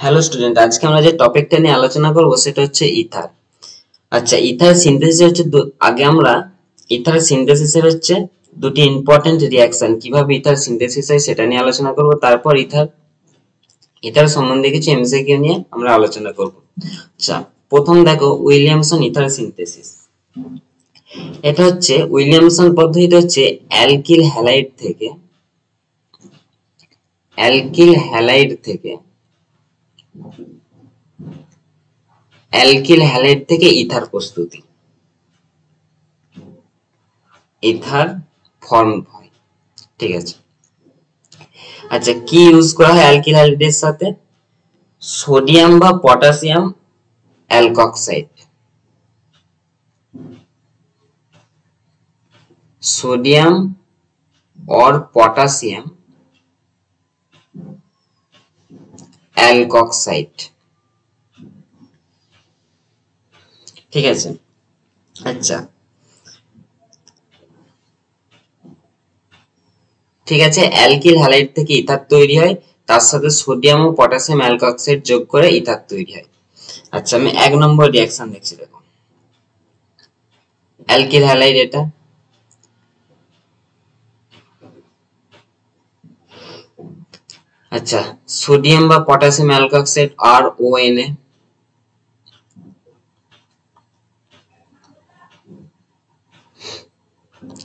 Hello student, আজকে আমরা যে টপিকটা নিয়ে আলোচনা করব সেটা হচ্ছে ইথার। আচ্ছা, ইথার সিনথেসিস হচ্ছে আগে আমরা ইথার সিনথেসিসের হচ্ছে দুটি ইম্পর্টেন্ট রিঅ্যাকশন, কিভাবে ইথার সিনথেসিস হয় সেটা নিয়ে আলোচনা করব। তারপর ইথার ইথার সম্বন্ধে কিছু এমসিকিউ নিয়ে আমরা আলোচনা করব। আচ্ছা, প্রথম দেখো উইলিয়ামসন ইথার সিনথেসিস। এটা হচ্ছে উইলিয়ামসন পদ্ধতিটা হচ্ছে অ্যালকিল হ্যালাইড থেকে ইথার প্রস্তুতি, ইথার ফর্ম হয়। ঠিক আছে। আচ্ছা, কি ইউজ করা হয় অ্যালকিল হ্যালাইডের সাথে? সোডিয়াম বা potassium alkoxide. Sodium or potassium alkoxide. ঠিক আছে। আচ্ছা, ঠিক আছে, অ্যালকিল হ্যালাইড থেকে ইথার তৈরি হয়, তার সাথে সোডিয়াম ও পটাশিয়াম অ্যালকক্সাইড যোগ করে ইথার তৈরি হয়। আচ্ছা, আমি 1 নম্বর রিঅ্যাকশন দেখছি, দেখো অ্যালকিল হ্যালাইড এটা। আচ্ছা, সোডিয়াম বা পটাশিয়াম অ্যালকক্সাইড RONA,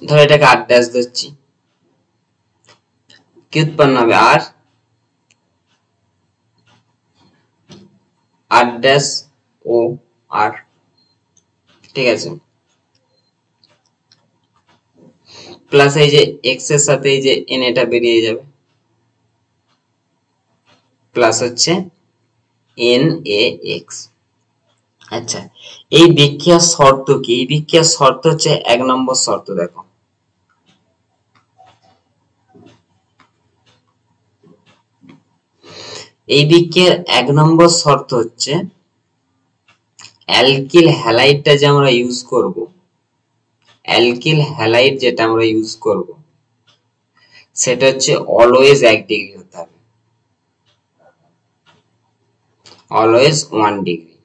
ধর এটাকে R ড্যাশ ধরছি, কি উৎপন্ন হবে? R dash O R। ঠিক আছে, প্লাস এই যে এক্স এর সাথে এই যে এন এটা বেরিয়ে যাবে, প্লাস হচ্ছে NaX। আচ্ছা, এই বিক্রিয়ার শর্ত কি? এই বিক্রিয়ার শর্ত হচ্ছে 1 নম্বর শর্ত, দেখো এই বিক্রিয়ার 1 নম্বর শর্ত হচ্ছে অ্যালকিল হ্যালাইডটা যে আমরা ইউজ করব, অ্যালকিল হ্যালাইড যেটা আমরা ইউজ করব সেটা হচ্ছে অলওয়েজ 1 ডিগ্রি হতে হবে, অলওয়েজ 1 ডিগ্রি।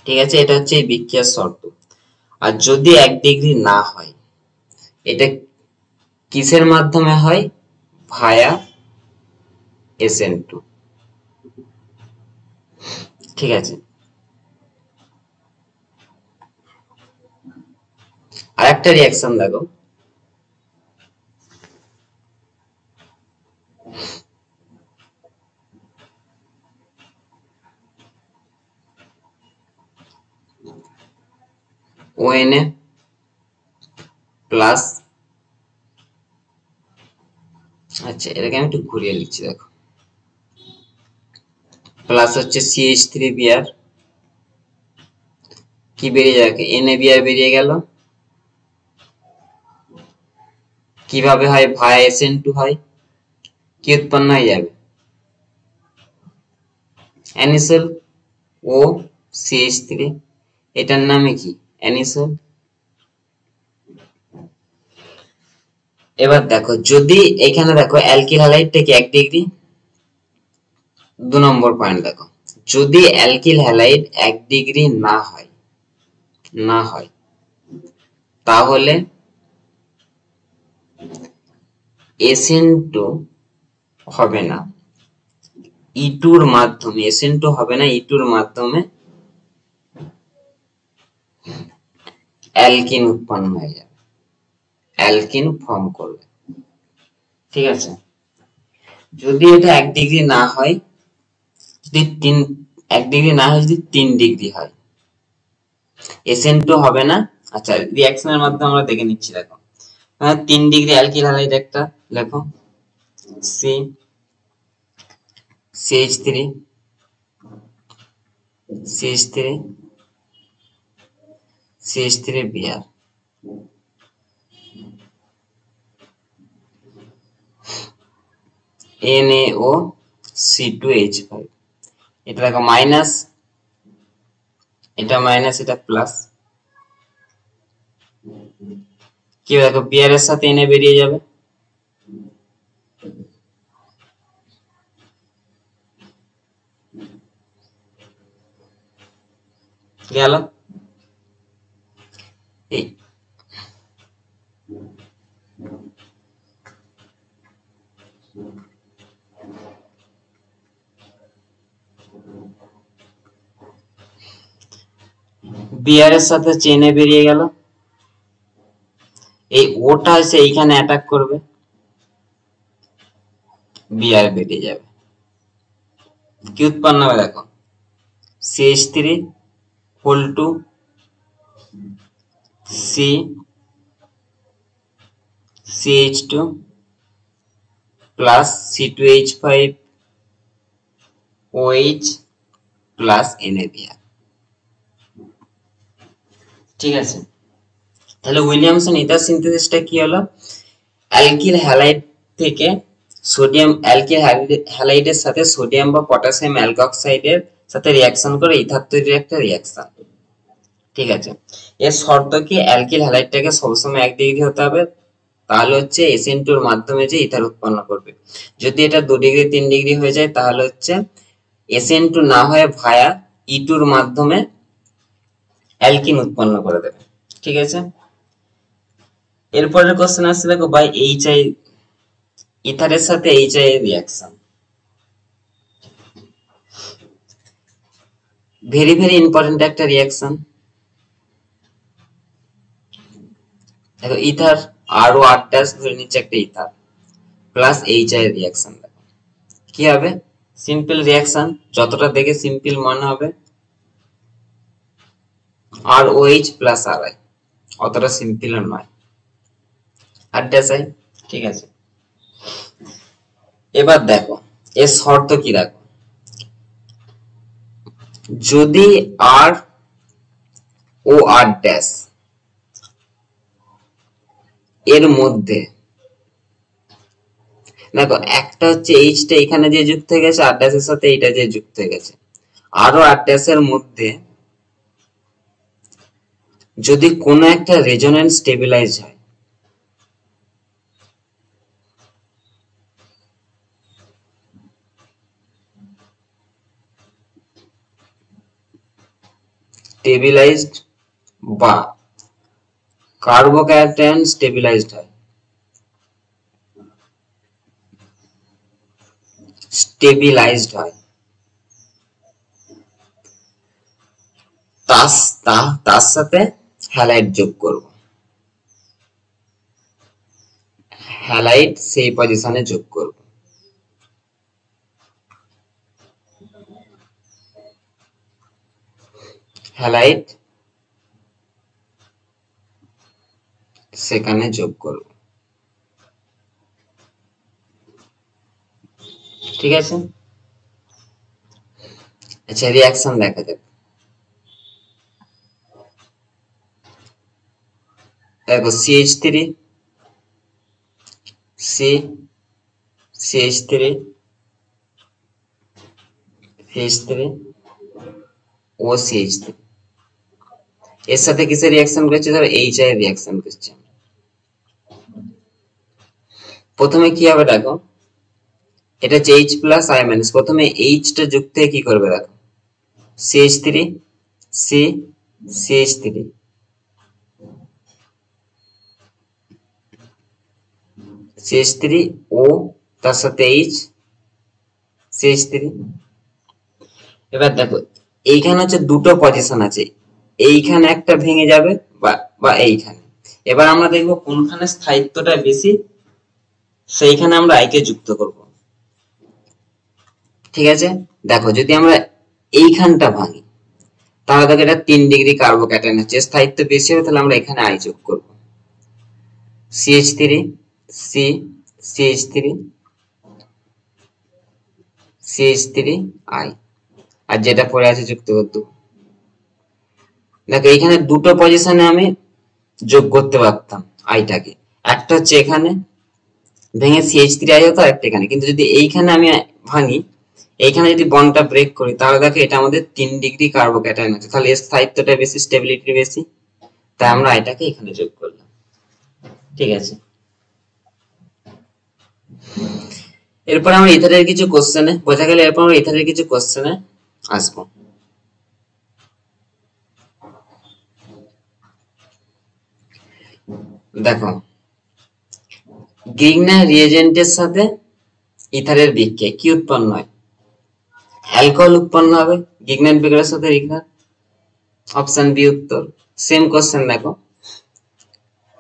ঠিক আছে, এটা হচ্ছে এই বিক্রিয়ার শর্ত। আর যদি 1 ডিগ্রি না হয়, এটা কিসের মাধ্যমে হয়? ভায়া SN2। ঠিক আছে। আরেকটা রিঅ্যাকশন দেখো, ONA প্লাস, আচ্ছা এটাকে আমি একটু ঘুরিয়ে লিখছি, দেখো প্লাস হচ্ছে CH3Br, কি বেরিয়ে যাবে? NaBr বেরিয়ে গেল। কিভাবে হয়? ভায়া SN2 হয়, কি উৎপন্ন হয়ে যাবে? অ্যানিসোল ও CH3, এটার নামে কি? অ্যানিসোল। এবার দেখো, যদি এখানে দেখো অ্যালকিল হ্যালাইডটা কি 1 ডিগ্রি, 2 নম্বর পয়েন্ট দেখো, যদি অ্যালকিল হ্যালাইড 1 ডিগ্রি না হয় তাহলে SN2 হবে না, E2 মাধ্যমে, SN2 হবে না, E2 মাধ্যমে অ্যালকিন উৎপন্ন হয়ে যাবে, অ্যালকিন ফর্ম করবে। ঠিক আছে। যদি এটা 1 ডিগ্রি না হয়, যদি 1 ডিগ্রি না হয়, যদি 3 ডিগ্রি হয়, SN2 হবে না। আচ্ছা, রিঅ্যাকশনের মাধ্যমে আমরা দেখে নিচ্ছি, দেখো 3 ডিগ্রি অ্যালকিল হ্যালাইড একটা লেখো, C CH3 CH3 CH3Br, NaOC2H5, এটা দেখো মাইনাস, এটা মাইনাস, এটা প্লাস, কি দেখো Br এর সাথে Na বেরিয়ে যাবে, গেল। এই বিআর এর সাথে চেনে বেরিয়ে গেল, এই ওটা এসে এইখানে অ্যাটাক করবে, বিআর বেরিয়ে যাবে। কি উৎপন্ন হবে দেখো, CH3 হোল টু সি CH2 plus C2H5 OH plus NaBr। ঠিক আছে, তাহলে উইলিয়ামসন ইথার সিনথেসিসটা কি হলো, অ্যালকিল হ্যালাইড থেকে সোডিয়াম, অ্যালকিল হ্যালাইডের সাথে সোডিয়াম বা পটাশিয়াম অ্যালকক্সাইডের সাথে রিঅ্যাকশন করে ইথার তৈরির একটা রিঅ্যাকশন। ঠিক আছে, এর শর্ত কি, অ্যালকিল হ্যালাইডটাকে সবসময় 1 ডিগ্রি হতে হবে, তাহলে হচ্ছে SN2 এর মাধ্যমে যে ইথার উৎপন্ন করবে। যদি এটা 2 ডিগ্রি 3 ডিগ্রি হয়ে যায় তাহলে হচ্ছে SN2 না হয়ে ভায়া E2 এর মাধ্যমে অ্যালকিন উৎপন্ন করে দেবে। ঠিক আছে, এরপরের কোশ্চেন আসছে দেখো, বাই HI, ইথারের সাথে HI এর রিঅ্যাকশন। ভেরি ভেরি ইম্পর্টেন্ট একটা রিঅ্যাকশন। দেখো ইথার RO8 ধরে নিচ্ছে একটা ইথার প্লাস HI এর রিঅ্যাকশন, দেখো কি হবে, সিম্পল রিঅ্যাকশন, যতটা দেখে সিম্পল মনে হবে, ROH প্লাস RI, অতটা সিম্পল নয়, আই। ঠিক আছে, এবার দেখো এর শর্ত কি, দেখো যদি ROR' এর মধ্যে, দেখো একটা হচ্ছে এইচটা এখানে যে যুক্ত হয়ে গেছে, আর ড্যাশের সাথে এইটা যে যুক্ত হয়ে গেছে, ROR' এর মধ্যে যদি কোনো একটা রেজোন্যান্স স্টেবিলাইজ হয়, স্টেবিলাইজড বা কার্বোক্যাটায়ন স্টেবিলাইজড হয়, স্টেবিলাইজড হয়, তার সাথে হ্যালাইড যোগ করব, হ্যালাইড সেই পজিশনে যোগ করব। হ্যালাইড সেখানে যোগ করব। ঠিক আছে, আচ্ছা রিঅ্যাকশন দেখা যাক। দেখো CH3 C CH3 CH3 ও CH3 এর সাথে কিসের রিঅ্যাকশন করছে, ধরো HI এর রিঅ্যাকশন করছে। প্রথমে কি হবে দেখো, এটা হচ্ছে H প্লাস I মাইনাস, প্রথমে H টা যুক্ত হয়ে কি করবে দেখো, CH3 C CH3 CH3 O, তার সাথে H CH3। এবার দেখো এইখানে হচ্ছে দুটো পজিশন আছে, এইখানে একটা ভেঙে যাবে বা এইখানে। এবার আমরা দেখবো কোনখানে স্থায়িত্বটা বেশি, সেইখানে আমরা আই কে যুক্ত করব। ঠিক আছে, দেখো যদি আমরা এইখানটা ভাঙি তাহলে দেখো এটা 3 ডিগ্রি কার্বোক্যাটায়ন আছে, স্থায়িত্ব বেশি হবে, তাহলে আমরা এখানে আই যোগ করব, CH3 C CH3 CH3 I, আর যেটা পরে আছে যুক্ত করতে। দেখো এইখানে দুটো পজিশনে আমি যোগ করতে পারতাম আইটাকে, একটা হচ্ছে এখানে ভেঙে CH3I হতো, একটা এখানে, কিন্তু যদি এইখানে আমি ভাঙি, এইখানে যদি বন্ডটা ব্রেক করি, তাহলে দেখো এটা আমাদের 3 ডিগ্রি কার্বোক্যাটায়ন আছে, তাহলে এর স্থায়িত্বটা বেশি, স্টেবিলিটি বেশি, তাই আমরা এটাকে এখানে যোগ করলাম। ঠিক আছে, এরপর আমরা ইথারের কিছু কোশ্চেনে বোঝা গেল, এরপর আমরা ইথারের কিছু কোশ্চেনে আসবো। দেখো গ্রিগনার রিয়েজেন্টের সাথে ইথারের বিক্রিয়া কি উৎপন্ন হয়? অ্যালকোহল উৎপন্ন হবে গ্রিগনার বিক্রিয়ার সাথে রিগনার। অপশন বি উত্তর। সেম কোশ্চেন দেখো,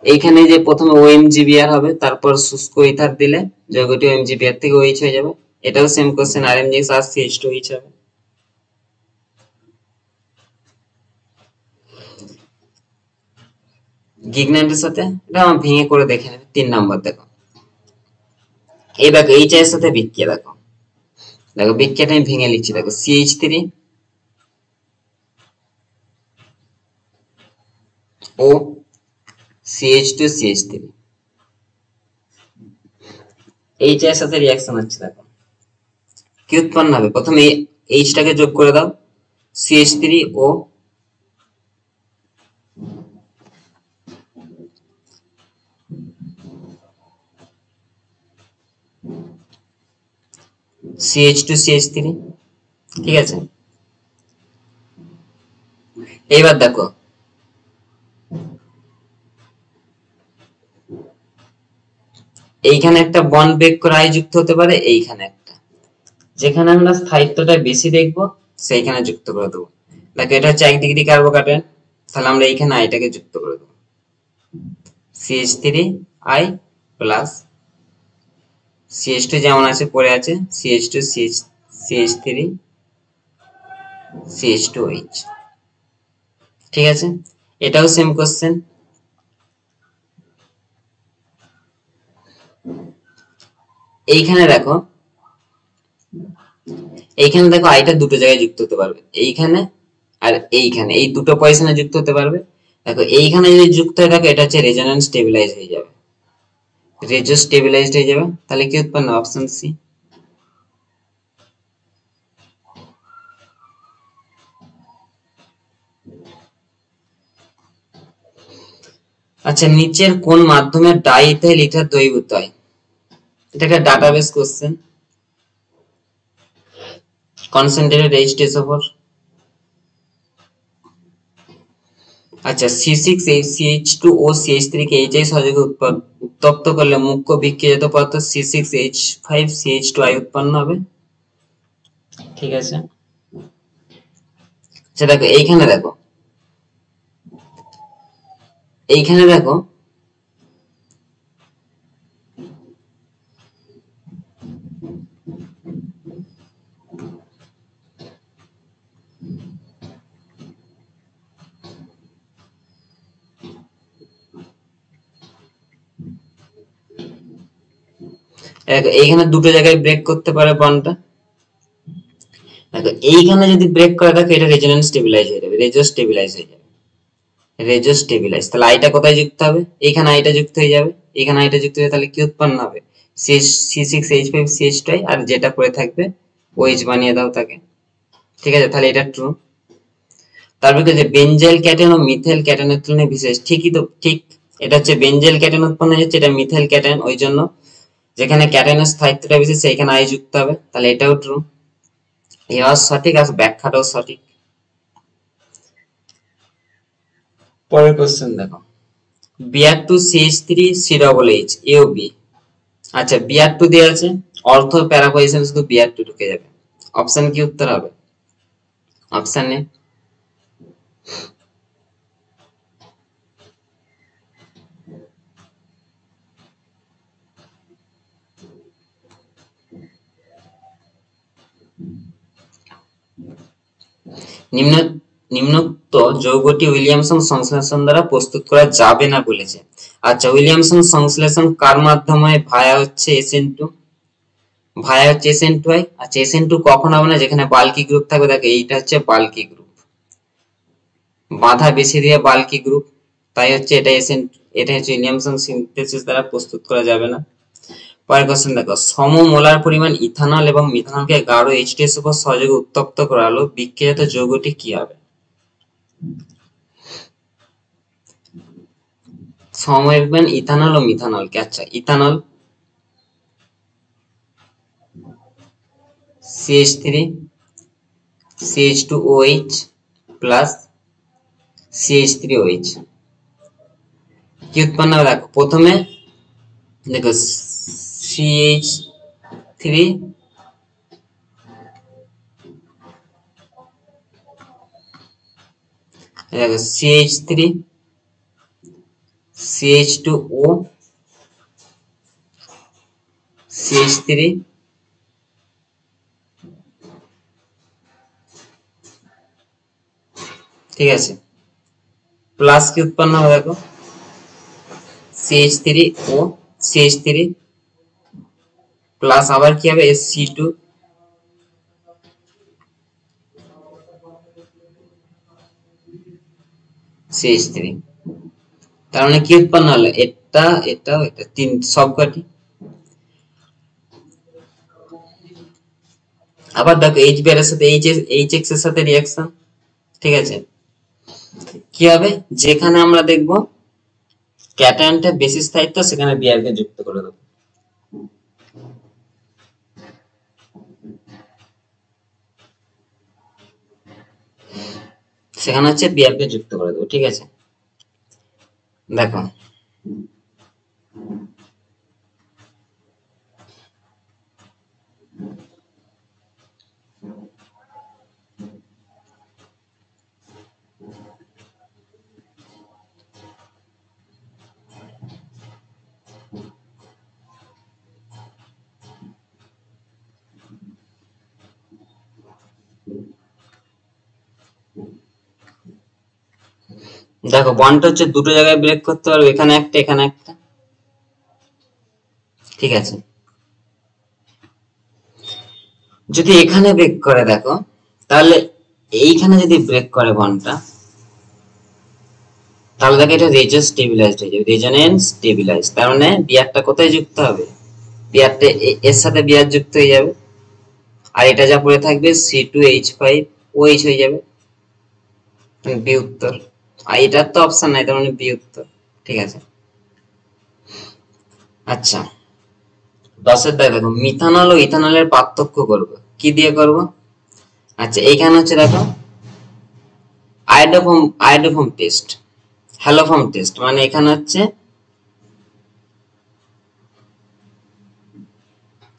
এইখানে যে প্রথমে ওএমজিবিআর হবে, তারপর শুষ্ক ইথার দিলে যৌগটি ওএমজিবিআর থেকে ওএইচ হয়ে যাবে। এটাও সেম কোশ্চেন, আরএমজি আর সিএইচ2এইচ হবে। গিগনান্টের সাথে এটা আমরা ভেঙে করে দেখে নেবে। 3 নাম্বার দেখো, এই দেখো এইচ এর সাথে বিক্রিয়া, দেখো দেখো বিক্রিয়াটা আমি ভেঙে লিখছি। দেখো CH3 ও CH2 CH3 এইচ এর সাথে রিঅ্যাকশন হচ্ছে। দেখো কি উৎপন্ন হবে, প্রথমে এইচটাকে যোগ করে দাও, CH3 ও CH2 CH3, ঠিক আছে। এইবার দেখো এইখানে একটা বন্ড ব্রেক করে আই যুক্ত হতে পারে, এইখানে একটা, যেখানে আমরা স্থায়িত্বটা বেশি দেখবো সেইখানে যুক্ত করে দেবো। দেখো এটা হচ্ছে 1 ডিগ্রি কার্বোকার্বন, তাহলে আমরা এইখানে আইটাকে যুক্ত করে দেবো, CH3 I প্লাস CH2 যেমন আছে পড়ে আছে, CH2 CH3 CH2OH, ঠিক আছে। এটাও সেম কোশ্চেন। এইখানে দেখো আইটা দুটো জায়গায় যুক্ত হতে পারবে, এইখানে আর এইখানে, এই দুটো পজিশনে যুক্ত হতে পারবে। দেখো এইখানে যদি যুক্ত হয়, দেখো এটা হচ্ছে রেজোন্যান্স স্টেবিলাইজ হয়ে যাবে, রেজো স্টেবিলাইজড হয়ে যাবে, তাহলে কি উৎপন্ন? Option C. আচ্ছা, নিচের কোন মাধ্যমে ডাইইথাইল ইথার দ্রবীভূত হয়? এটা একটা ডাটাবেস কোশ্চেন। Concentrated H2SO4। আচ্ছা, C6H2O CH3 কে HI সহযোগে উত্তপ্ত করলে মুখ্য বিক্রিয়াজাত পদার্থ C6H5CH2I উৎপন্ন হবে, ঠিক আছে। আচ্ছা দেখো এইখানে দেখো এইখানে দুটো জায়গায় ব্রেক করতে পারে বন্ডটা। দেখো এইখানে যদি ব্রেক করে, দেখো এটা রেজোন্যান্স স্টেবিলাইজ হয়ে যাবে, রেজো স্টেবিলাইজ হয়ে যাবে, রেজো স্টেবিলাইজ। তাহলে আইটা কোথায় যুক্ত হবে? এইখানে আইটা যুক্ত হয়ে যাবে, এখানে আইটা যুক্ত হয়ে, তাহলে কি উৎপন্ন হবে? C6H5CH2, আর যেটা পড়ে থাকবে OH বানিয়ে দাও তাকে, ঠিক আছে। তাহলে এটা ট্রু। তারপর যে বেনজাইল ক্যাটায়ন ও মিথাইল ক্যাটায়নের তুলনায় বিশেষ, ঠিকই তো, ঠিক। এটা হচ্ছে বেনজাইল ক্যাটায়ন উৎপন্ন হচ্ছে, এটা মিথাইল ক্যাটায়ন, ওই জন্য যেখানে ক্যাটায়নের স্থায়িত্বটা বেশি সেইখানে আই যুক্ত হবে, তাহলে এটাও ট্রু। এটাও সঠিক, আর ব্যাখ্যাটাও সঠিক। পরের কোশ্চেন দেখো, Br2CH3COOH এ ও বি। আচ্ছা, Br2 দেওয়া আছে, অর্থ প্যারা পজিশন শুধু Br2 ঢুকে যাবে। অপশন কি উত্তর হবে? অপশন এ নিম্ন নিম্নোক্ত যৌগটি উইলিয়ামসন সংশ্লেষণ দ্বারা প্রস্তুত করা যাবে না বলেছে। আচ্ছা, উইলিয়ামসন সংশ্লেষণ কার মাধ্যমে? ভায়া হচ্ছে SN2, SN2I। আচ্ছা, SN2 কখন হবে না? যেখানে বাল্কি গ্রুপ থাকবে। দেখো এইটা হচ্ছে বাল্কি গ্রুপ, বাধা বেশি দিয়ে বাল্কি গ্রুপ, তাই হচ্ছে এটা এটা হচ্ছে উইলিয়ামসন সিনথেসিস দ্বারা প্রস্তুত করা যাবে না। পরের কোশ্চেন দেখো, সমমোলার পরিমাণ ইথানল এবং মিথানলকে গাঢ় H2SO4 সহযোগে উত্তপ্ত করা হলো, বিক্রিয়াজাত যৌগটি কি হবে? সমপরিমাণ ইথানল ও মিথানলকে, আচ্ছা ethanol CH3 CH2OH plus CH3OH, কি উৎপন্ন হবে দেখো, প্রথমে দেখো CH3 দেখো CH3 CH2O CH3 ঠিক আছে, প্লাস কি উৎপন্ন হবে দেখো CH3O CH3 প্লাস আবার কি হবে Sc2 CH3, তার মানে কি উৎপন্ন হলো, এটা এটা এটা তিন সবকটি। আবার দেখো HB এর সাথে HX এর সাথে রিঅ্যাকশন, ঠিক আছে, কি হবে যেখানে আমরা দেখব ক্যাটায়নটা বেশি স্থায়িত্ব সেখানে বিআর কে যুক্ত করে দেব, সেখানে হচ্ছে বিআর কে যুক্ত করে দেব, ঠিক আছে। দেখো দেখো বন্ডটা হচ্ছে দুটো জায়গায় ব্রেক করতে পারবে, এখানে একটা এখানে একটা, ঠিক আছে। যদি এখানে ব্রেক করে দেখো, তাহলে এইখানে যদি ব্রেক করে বন্ডটা, তাহলে দেখো এটা রিজন স্টেবিলাইজড হয়ে যাবে, রেজোনেন্স স্টেবিলাইজ, তার মানে বিআরটা কোথায় যুক্ত হবে, বিআরটা এর সাথে বিআর যুক্ত হয়ে যাবে, আর এটা যা পড়ে থাকবে C2H5OH হয়ে যাবে, বি উত্তর। আর এটার তো অপশন নাই, তার মানে বি উত্তর, ঠিক আছে। আচ্ছা 10-এর দাগ দেখো, মিথানল ও ইথানলের পার্থক্য করব, কি দিয়ে করব? আচ্ছা এইখানে হচ্ছে দেখো আয়োডোফর্ম টেস্ট, হ্যালোফর্ম টেস্ট, মানে এখানে হচ্ছে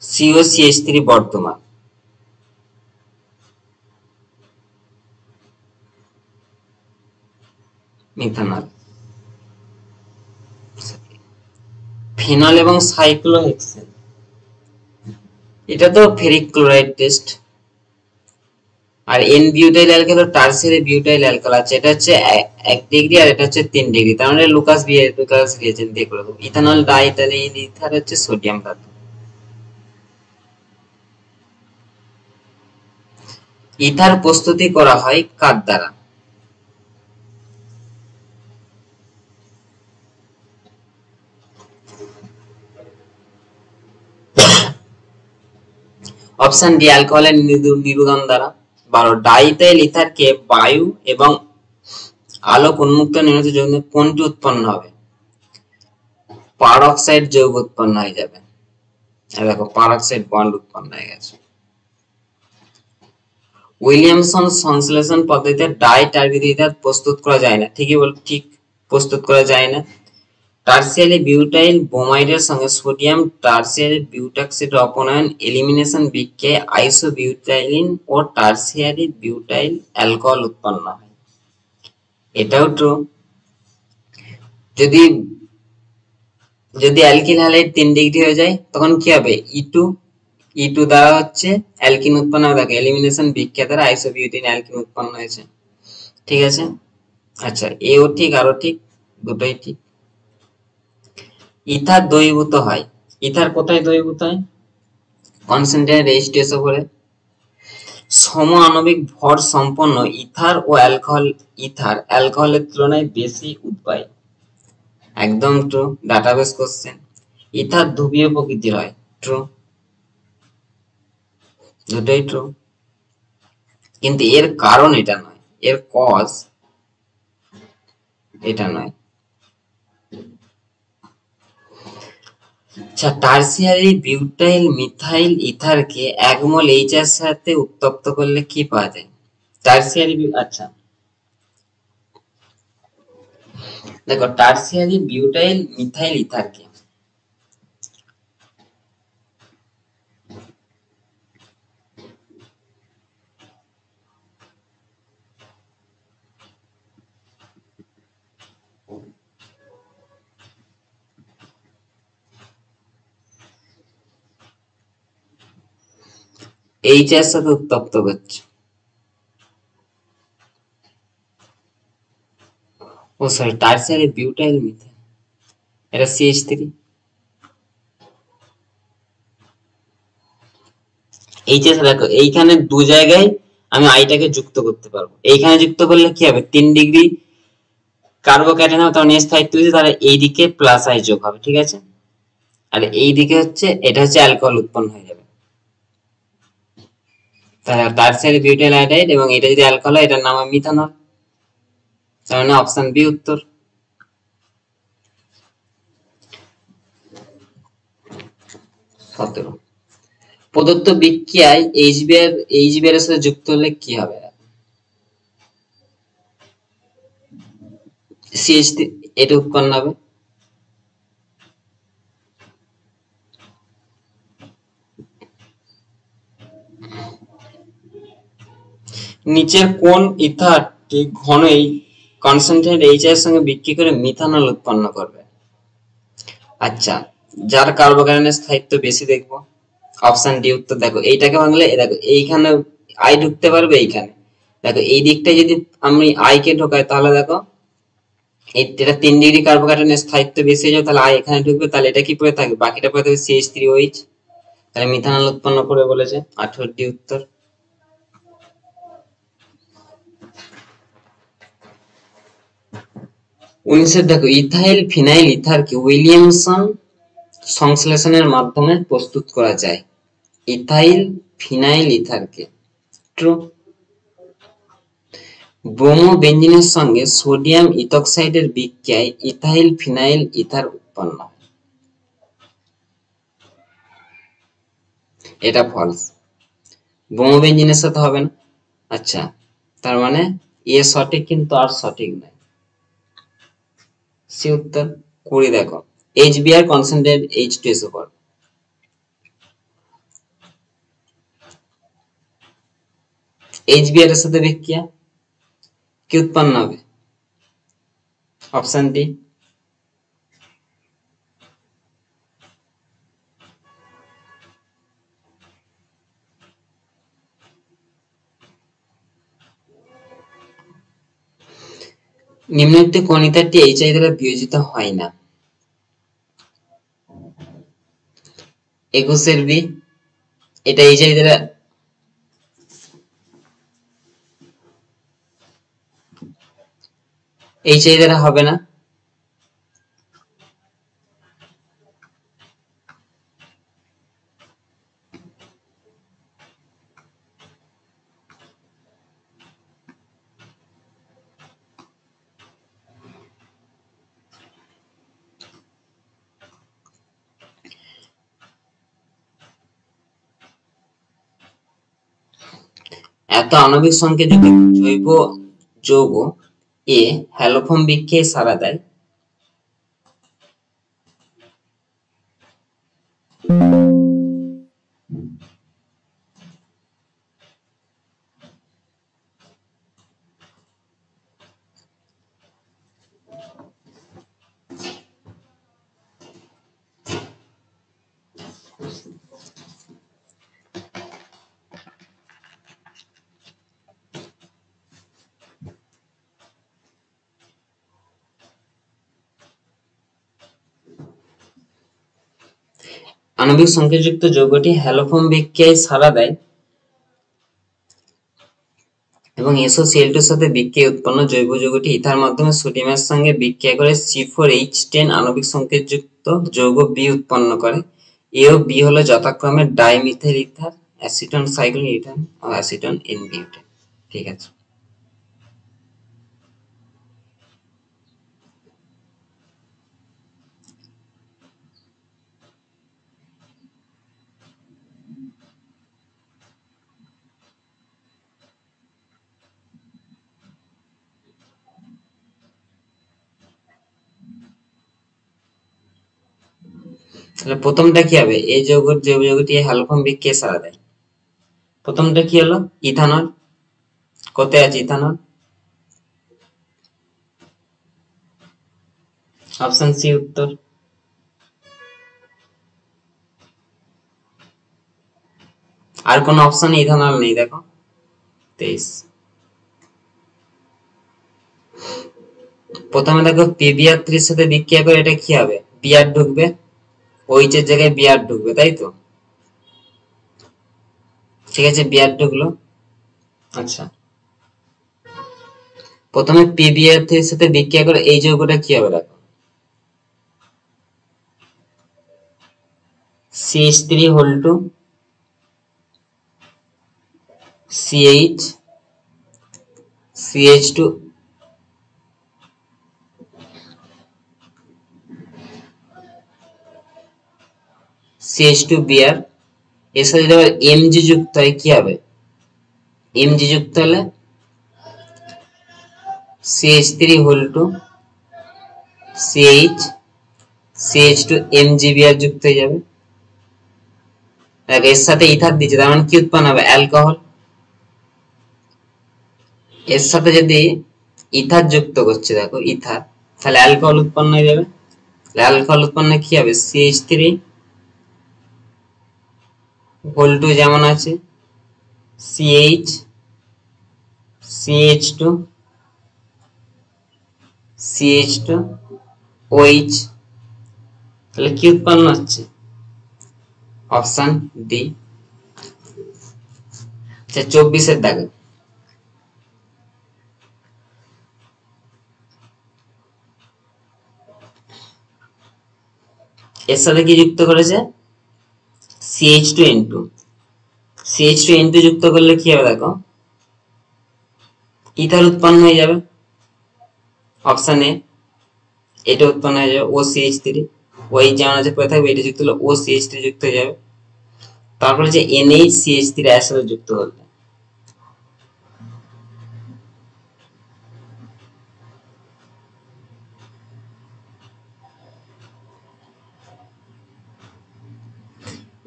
COCH3 বর্তমান, মিথানল, ফিনল এবং সাইক্লোহেক্সেন, এটা তো ফেরিক ক্লোরাইড টেস্ট। আর এন বিউটাইল অ্যালকাল ও টারসিয়ারি বিউটাইল অ্যালকাল আছে, এটা হচ্ছে 1 ডিগ্রি আর এটা হচ্ছে 3 ডিগ্রি, তার মানে লুকাস রিয়েজেন্ট দিয়ে করে দেবো। ইথানল ডাইইথাইল ইথার হচ্ছে সোডিয়াম ধাতু। ইথার প্রস্তুতি করা হয় কার দ্বারা? অপশন ডি অ্যালকোহলের নির্গমন দ্বারা। 12 ডাইইথাইল ইথারকে বায়ু এবং আলোক উন্মুক্ত নির্গত যৌগ কোনটি উৎপন্ন হবে? পারঅক্সাইড যৌগ উৎপন্ন হয়ে যাবে, এই দেখো পারঅক্সাইড বন্ড উৎপন্ন হয়ে গেছে। উইলিয়ামসন সংশ্লেষণ পদ্ধতিতে ডাই টার্বিক ইথার প্রস্তুত করা যায় না, ঠিকই বল, ঠিক প্রস্তুত করা যায় না। টারসিয়ারি বিউটাইল ব্রোমাইডের সঙ্গে সোডিয়াম টারসিয়ারি বিউটাক্সাইড অপনয়ন এলিমিনেশন বিক্রিয়ায় আইসোবিউটাইলিন ও টারসিয়ারি বিউটাইল অ্যালকোহল উৎপন্ন হয়, এটাও ট্রু। যদি যদি অ্যালকিল হ্যালাইড 3 ডিগ্রি হয়ে যায় তখন কি হবে, E2 দ্বারা হচ্ছে অ্যালকিন উৎপন্ন হবে, দেখো এলিমিনেশন বিক্রিয়া দ্বারা আইসোবিউটিন অ্যালকিন উৎপন্ন হয়েছে, ঠিক আছে। আচ্ছা এও ঠিক আরও ঠিক, দুটোই ঠিক। ইথার দ্রবীভূত হয়, ইথার কোথায় দ্রবীভূত হয়? কনসেন্ট্রেটেড H2SO করে। সম আণবিক ভর সম্পন্ন ইথার ও ইথার অ্যালকোহলের তুলনায় বেশি উৎপায়ী, একদম ট্রু, ডাটাবেস কোশ্চেন। ইথার ধ্রুবীয় প্রকৃতির হয়, ট্রু, দুটোই ট্রু, কিন্তু এর কারণ এটা নয়, এর কজ এটা নয়। আচ্ছা টারসিয়ারি বিউটাইল মিথাইল ইথারকে 1 মোল H এর সাথে উত্তপ্ত করলে কি পাওয়া যায়? টারসিয়ারি আচ্ছা দেখো টারসিয়ারি বিউটাইল মিথাইল ইথার কি? এইচ এর সাথে উত্তপ্ত করছে। ও সরি, টারসিয়ারি বিউটাইল মিথাইল, এটা CH3। এইচ এস দেখো এইখানে দু জায়গায় আমি আইটাকে যুক্ত করতে পারবো। এইখানে যুক্ত করলে কি হবে, 3 ডিগ্রি কার্বোক্যাটায়ন হবে, তখন এস স্থায়িত্ব হচ্ছে, তাহলে এইদিকে প্লাস আই যোগ হবে, ঠিক আছে। আর এইদিকে হচ্ছে এটা হচ্ছে অ্যালকোহল উৎপন্ন হয়ে যাবে। তাহলে টারসিয়ারি বিউটাইল আয়োডাইড এবং এটা যদি অ্যালকোহল হয়, এটার নাম হবে মিথানল। তার মানে অপশন বি উত্তর। 17 প্রদত্ত বিক্রিয়ায় এইচবিআর এর সাথে যুক্ত হলে কি হবে? CH3 এটা উৎপন্ন হবে। নিচের কোন ইথারটি ঘনই কনসেন্ট্রেট এইচ এর সঙ্গে বিক্রি করে মিথানল উৎপন্ন করবে? আচ্ছা, যার কার্বোক্যাটায়নের স্থায়িত্ব বেশি দেখবো। অপশন ডি উত্তর। দেখো এইটাকে ভাঙলে দেখো এইখানে আই ঢুকতে পারবে, এইখানে দেখো এই দিকটায় যদি আমি আই কে ঢোকাই, তাহলে দেখো এটা 3 ডিগ্রি কার্বোক্যাটায়নের স্থায়িত্ব বেশি হয়ে যাবে, তাহলে আই এখানে ঢুকবে, তাহলে এটা কি পড়ে থাকবে, বাকিটা পড়ে থাকবে CH3OH, তাহলে মিথানল উৎপন্ন করে বলেছে। 18 উত্তর। 19 দেখো ইথাইল ফিনাইল ইথারকে উইলিয়ামসন সংশ্লেষণের মাধ্যমে প্রস্তুত করা যায়। ইথাইল ফিনাইল ইথারকে, ট্রু। ব্রোমো বেঞ্জিনের সঙ্গে সোডিয়াম ইথক্সাইডের বিক্রিয়ায় ইথাইল ফিনাইল ইথার উৎপন্ন হয়, এটা ফলস। ব্রোমো বেঞ্জিনের সাথে হবে না। আচ্ছা, তার মানে এ সঠিক কিন্তু আর সঠিক নয়, সি উত্তর। 20 দেখো HBr কনসেন্ট্রেট H2SO4, HBr এর সাথে বিক্রিয়া কি উৎপন্ন হবে? Option D. নিম্নলিখিত কোন ইথারটি HI দ্বারা বিয়োজিত হয় না? 21 বি, এটা HI দ্বারা হবে না। এত আণবিক সংকেত যদি জৈব যৌগ এ হ্যালোফর্ম বিক্রিয়ায় সাড়া দেয়, আণবিক সংকেতযুক্ত যৌগটি হ্যালোফর্ম বিক্রিয়ায় সাড়া দেয় এবং SOCl2 এর সাথে বিক্রিয়ায় উৎপন্ন জৈব যৌগটি ইথার মাধ্যমে সোডিয়ামের সঙ্গে বিক্রিয়া করে C4H10 আণবিক সংকেতযুক্ত যৌগ বি উৎপন্ন করে। এ ও বি হলো যথাক্রমে dimethyl ether, acetone cyclone ethane ও অ্যাসিটন এন-বিউটেন। ঠিক আছে। তাহলে প্রথমটা কি হবে, এই যৌগের যে যৌগটি হ্যালোফর্ম বিক্রিয়া সারা দেয়, প্রথমটা কি হলো ইথানল। কোথায় আছে ইথানল? অপশন সি উত্তর। আর কোন অপশনে ইথানল নেই দেখো। 23 প্রথমে দেখো PbR3 এর সাথে বিক্রিয়া করে এটা কি হবে, বিআর ঢুকবে, ওইচ এর জায়গায় বিআর ঢুকবে, তাই তো? ঠিক আছে, বিআর ঢুকলো। আচ্ছা, প্রথমে PbR3 এর সাথে বিক্রিয়া করে এই যৌগটা কি হবে দেখো, CH3 whole 2 CH CH2 CH2Br, এর সাথে যদি Mg যুক্ত হয় কি হবে, Mg যুক্ত হলে CH3 whole 2 CH CH2 MgBr যুক্ত হয়ে যাবে। এর সাথে ইথার দিচ্ছে, তার মানে কি উৎপন্ন হবে, অ্যালকোহল। এর সাথে যদি ইথার যুক্ত করছে দেখো ইথার, তাহলে অ্যালকোহল উৎপন্ন হয়ে যাবে। অ্যালকোহল উৎপন্ন কি হবে, CH3 whole 2 যেমন আছে CH CH2 CH2 OH, তাহলে কি উৎপন্ন হচ্ছে, অপশন ডি। আচ্ছা 24 দাগে এর সাথে কি যুক্ত করেছে, CH2N2 CH2N2 যুক্ত করলে কি হবে দেখো, ইথার উৎপন্ন হয়ে যাবে, অপশন এ এটা উৎপন্ন হয়ে যাবে OCH3, ওই যেমন আছে পড়ে থাকবে, এটা যুক্ত হলে OCH3 যুক্ত হয়ে যাবে, তারপরে যে NaCH3 এর সাথে যুক্ত করবে।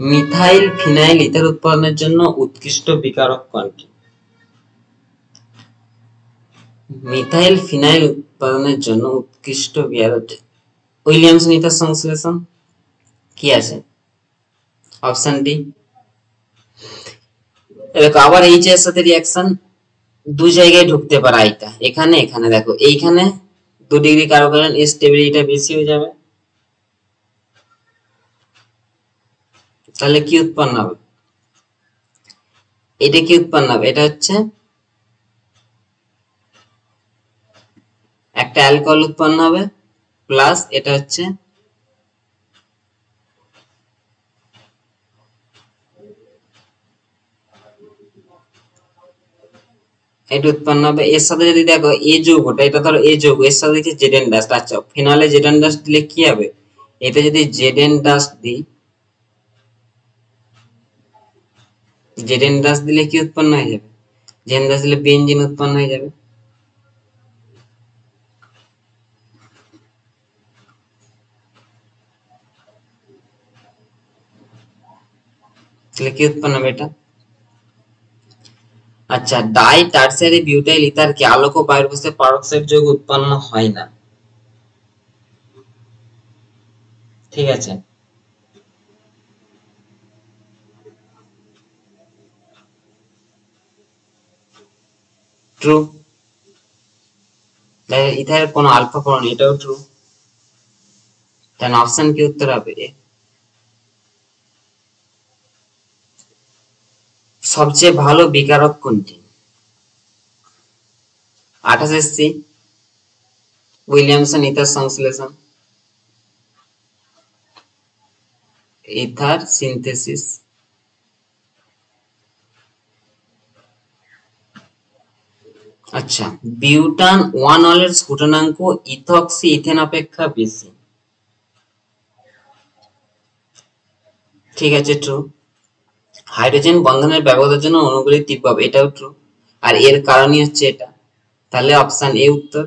মিথাইল ফিনাইল ইথার উৎপাদনের জন্য উৎকৃষ্ট বিকারক কোনটি? মিথাইল ফিনাইল উৎপাদনের জন্য উৎকৃষ্ট বিকারক উইলিয়ামসন ইথার সংশ্লেষণ কি আছে, অপশন ডি। দেখো আবার এইচ এর সাথে রিঅ্যাকশন দুই জায়গায় ঢুকতে পারে আইটা, এখানে এখানে দেখো, এইখানে 2 ডিগ্রি কার্বন স্টেবিলিটিটা বেশি হয়ে যাবে, তাহলে কি উৎপন্ন হবে, এটা কি উৎপন্ন হবে, এটা হচ্ছে একটা অ্যালকোহল উৎপন্ন হবে, প্লাস এটা হচ্ছে এটা উৎপন্ন হবে। এর সাথে যদি দেখো এই যৌগটা, এটা ধরো এই যৌগ, এর সাথে দেখছি জেডেন ডাস্ট, আচ্ছা ফিনলে জেডেন ডাস্ট দিলে কি হবে, এটা যদি জেডেন ডাস্ট দিই, জেডেন ডাস্ট দিলে কি উৎপন্ন হয়ে যাবে, জেডেন ডাস্ট দিলে বেনজিন উৎপন্ন হয়ে যাবে, তাহলে কি উৎপন্ন হবে এটা। আচ্ছা ডাই টারসিয়ারি বিউটাইল ইথার কি আলোক ও বায়ুর বস্তুতে পারক্সাইড যৌগ উৎপন্ন হয় না, ঠিক আছে, ট্রু। ইথারের কোনো আলফা পরমাণু নেই, এটাও ট্রু, তাহলে অপশন কি উত্তর হবে এ। সবচেয়ে ভালো বিকারক কোনটি, 28 সি উইলিয়ামসন ইথার সংশ্লেষণ, ইথার সিনথেসিস, আচ্ছা বিউটান 1 এর স্ফুটনাঙ্ক ইথক্সি ইথেন অপেক্ষা বেশি, ঠিক আছে ট্রু। হাইড্রোজেন বন্ধনের ব্যবহারের জন্য অণুগুলি তীব্র হবে, এটাও ট্রু, আর এর কারণই হচ্ছে এটা, তাহলে অপশন এ উত্তর।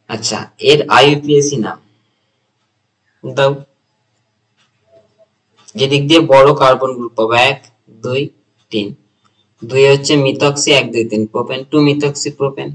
আচ্ছা এর আইইউপিএসি নাম দাও, এদিক দিয়ে বড় কার্বন গ্রুপ পাবো 1 2 3 2 হচ্ছে মিথক্সি 1 2 3 প্রোপেন 2 মিথক্সি প্রোপেন